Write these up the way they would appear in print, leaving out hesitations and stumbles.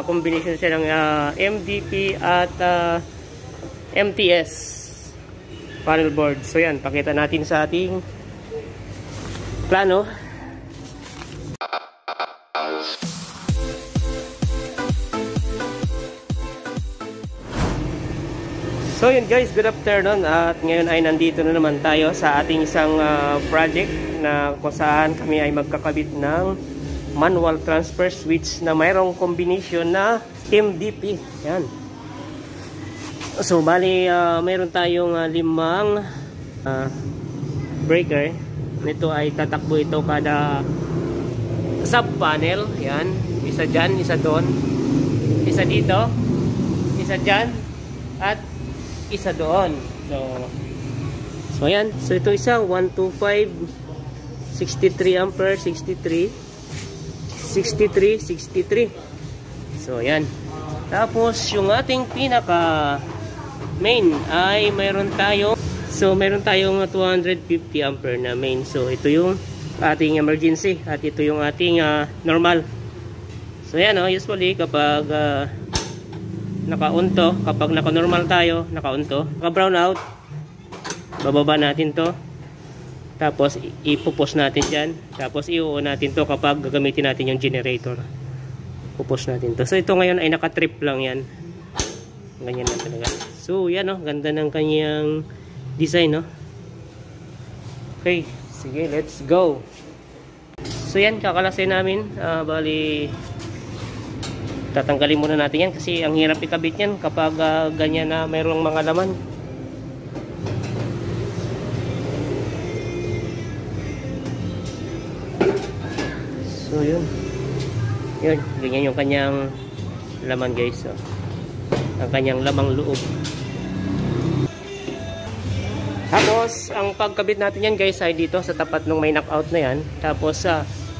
Combination siya ng MDP at MTS panel board. So yan, pakita natin sa ating plano. So yun guys, good afternoon, at ngayon ay nandito na naman tayo sa ating isang project na kung saan kami ay magkakabit ng manual transfer switch na mayroong combination na MDP. Yan. So bali mayroon tayong 5 breaker. Nito ay tatakbo ito kada sub panel. Yan, isa dyan, isa doon, isa dito, isa dyan, at isa doon. So ayan. So ito isang 125 63 ampere, 63 63 63. So ayan. Tapos yung ating pinaka main ay mayroon tayong 250 ampere na main. So ito yung ating emergency at ito yung ating normal. So ayan, usually kapag naka-on to, kapag naka-normal tayo, naka-on to, naka-brown out, bababa natin to, tapos ipupos natin dyan, tapos i-on natin to kapag gagamitin natin yung generator, pupos natin to. So ito ngayon ay naka-trip lang yan, ganyan lang talaga. So yan, ganda ng kanyang design, no? Okay, sige, let's go. So yan, kakalasin namin, bali tatanggalin muna natin yan kasi ang hirap ikabit yan kapag ganyan na mayroong mga laman. So yun, ganyan yung kanyang laman guys. So, ang kanyang lamang loob. Tapos ang pagkabit natin yan guys ay dito sa tapat ng may knockout na yan. Tapos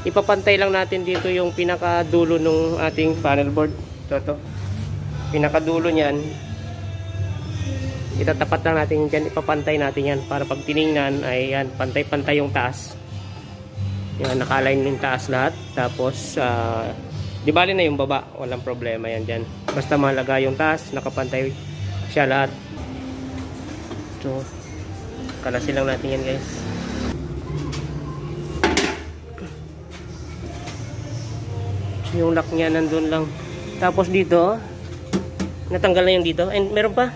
ipapantay lang natin dito yung pinakadulo ng ating panel board. Ito. Pinakadulo niyan. Itatapat lang natin dyan. Ipapantay natin yan para pag tiningnan ay yan, pantay-pantay yung taas. Yan, naka-align yung taas lahat. Tapos di bali na yung baba. Walang problema yan dyan. Basta mahalaga yung taas, nakapantay siya lahat. So kalasin lang natin yan guys. Yung lock niya nandun lang. Tapos dito, natanggal na yung dito. And meron pa.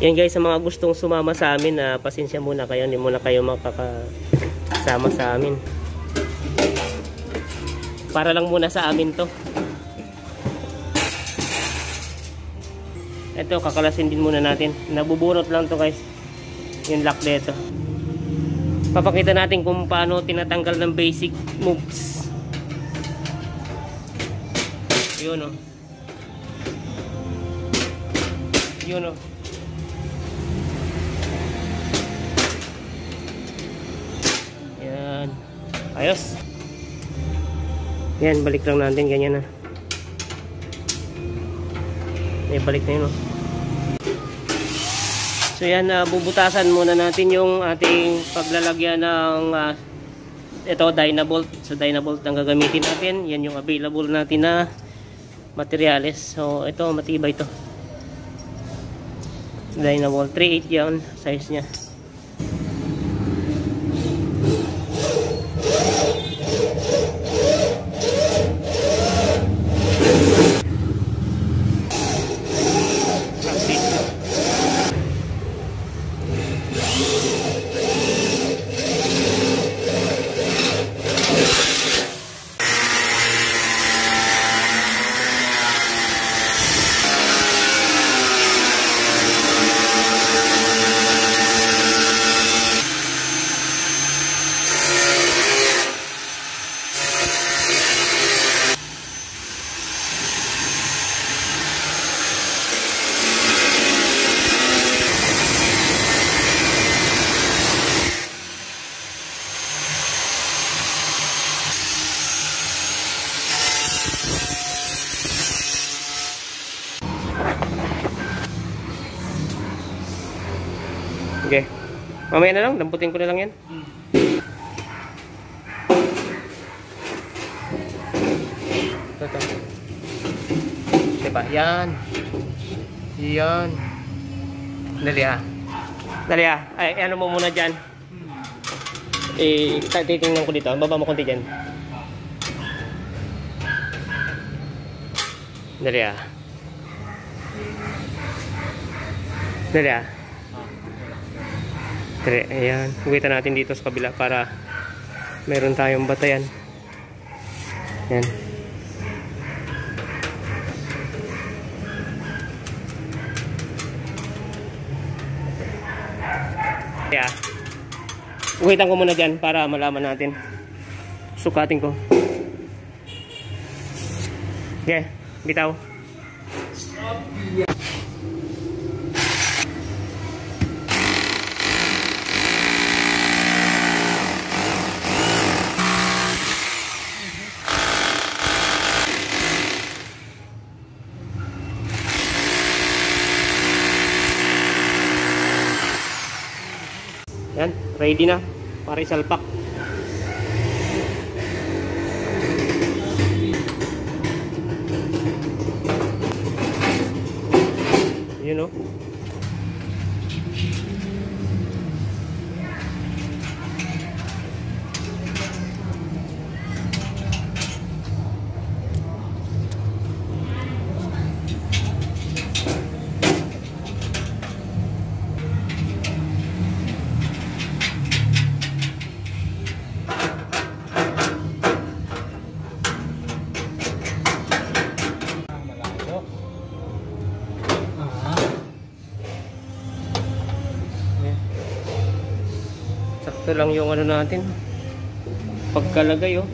Yan guys, sa mga gustong sumama sa amin, pasensya muna kayo. Hindi muna kayo makakasama sa amin. Para lang muna sa amin to. Ito, kakalasin din muna natin. Nabubunot lang to guys. Yung lock dito. Papakita natin kung paano tinatanggal ng basic moves. Yun o. Yun o. Yan. Ayos. Yan, balik lang natin. Ganyan na. Balik na yun o. So yan, bubutasan muna natin yung ating paglalagyan ng ito, Dynabolt. So Dynabolt ang gagamitin natin. Yan yung available natin na materials. So ito, matibay ito. Dynabolt 3/8 yan, size nya. Okay. Mamaya na lang, damputin ko na lang yan. to. Diba? Yan. Yan. Dali ah. Dali ah. Ay, ano mo muna dyan. Titingnan ko dito. Baba mo konti dyan. Dali ah. Dali ah. Dali. Ayan. Huwitan natin dito sa kabila para meron tayong batayan. Yan. Yeah. Uwitan ko muna dyan para malaman natin. Sukatin ko. Okay, bitaw. Yan, ready na para isalpak. Yun o. Sakto lang yung ano natin. Pagkalagay oh.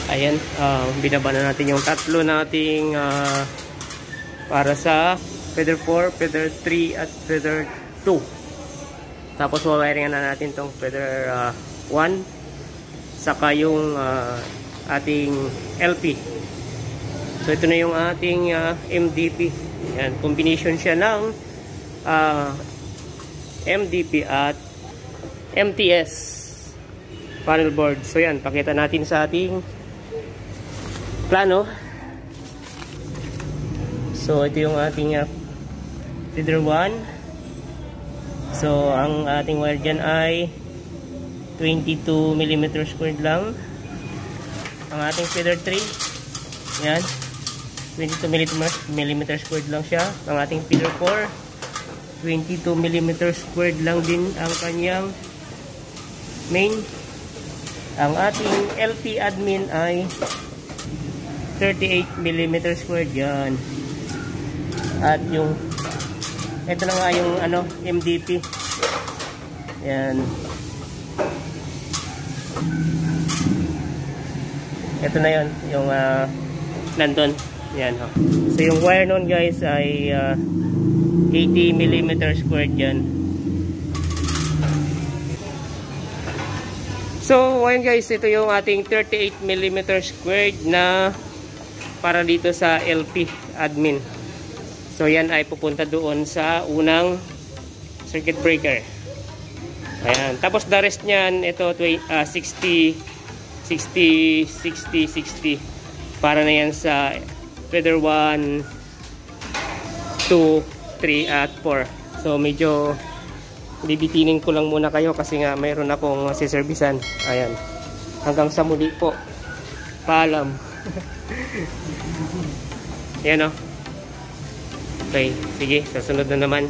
Ayan, binaba na natin yung tatlo nating para sa feather 4, feather 3 at feather 2. Tapos wawiringan na natin tong feather 1 saka yung ating LP. So ito na yung ating MDP. Ayan, combination siya ng MDP at MTS panel board. So yan, pakita natin sa ating plano. So ito yung ating feather 1. So ang ating wire dyan ay 22mm squared lang. Ang ating feather 3, yan, 22mm squared lang siya. Ang ating feather 4, 22mm squared lang din ang kanyang main. Ang ating LP admin ay 38mm squared yan. At yung Ito na nga yung ano, MDP. Yan. Ito na yun, yung nandun. Yan, ho. So yung wire nun guys ay 80mm squared yan. So ayun guys, ito yung ating 38mm squared na para dito sa LP admin. So yan ay pupunta doon sa unang circuit breaker. Ayan. Tapos the rest niyan, ito 60 para na yan sa feather 1, 2, 3 at 4. So medyo bibitinin ko lang muna kayo kasi nga mayroon akong siservisan. Ayan. Hanggang sa muli po. Paalam. Ayan o. Okay. Sige. Sa sunod na naman.